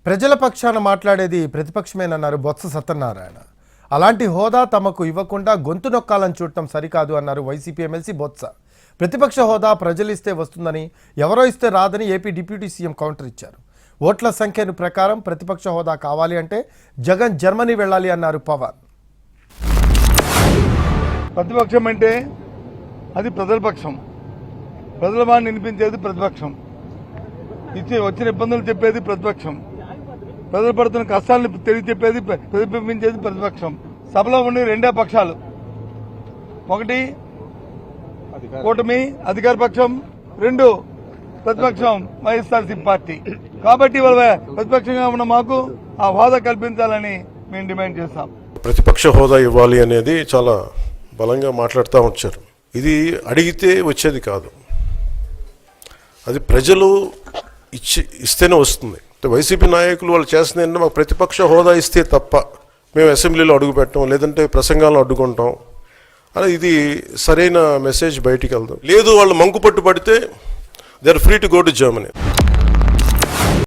ప్రజల పక్షాన మాట్లాడేది ప్రతిపక్షమేనన్నారు బొత్స సత్యనారాయణ. అలాంటి హోదా తమకు ఇవ్వకుండా గొంతు నొక్కాలని చూడటం సరికాదు అన్నారు వైసీపీ ఎమ్మెల్సీ బొత్స. ప్రతిపక్ష హోదా ప్రజలిస్తే వస్తుందని, ఎవరో ఇస్తే రాదని ఏపీ డిప్యూటీ సీఎం కౌంటర్ ఇచ్చారు. ఓట్ల సంఖ్యను ప్రకారం ప్రతిపక్ష హోదా కావాలి అంటే జగన్ జర్మనీ వెళ్ళాలి అన్నారు పవన్. ప్రతిపక్షం అంటే అది ప్రజల పక్షం, ప్రజల వాడిని వినిపించేది ప్రతిపక్షం, వచ్చిన ఇబ్బందులు చెప్పేది ప్రతిపక్షం, ప్రజలు పడుతున్న కష్టాలను తెలియ చెప్పేది ప్రతిబింబించేది ప్రతిపక్షం. సభలో ఉండి రెండే పక్షాలు, ఒకటి కూటమి అధికార పక్షం, రెండు ప్రతిపక్షం వైఎస్ఆర్సీపీ పార్టీ. కాబట్టి వాళ్ళ ప్రతిపక్షంగా ఉన్న మాకు ఆ హోదా కల్పించాలని మేము డిమాండ్ చేస్తాం. ప్రతిపక్ష హోదా ఇవ్వాలి అనేది చాలా బలంగా మాట్లాడుతూ వచ్చారు. ఇది అడిగితే వచ్చేది కాదు, అది ప్రజలు ఇస్తేనే వస్తుంది. వైసీపీ నాయకులు వాళ్ళు చేస్తుంది ఏంటంటే మాకు ప్రతిపక్ష హోదా ఇస్తే తప్ప మేము అసెంబ్లీలో అడుగు పెట్టాం, లేదంటే ప్రసంగాలను అడ్డుకుంటాం అని. ఇది సరైన మెసేజ్ బయటికి వెళ్దాం లేదు. వాళ్ళు మంకు పట్టు పడితే they are free to go to Germany.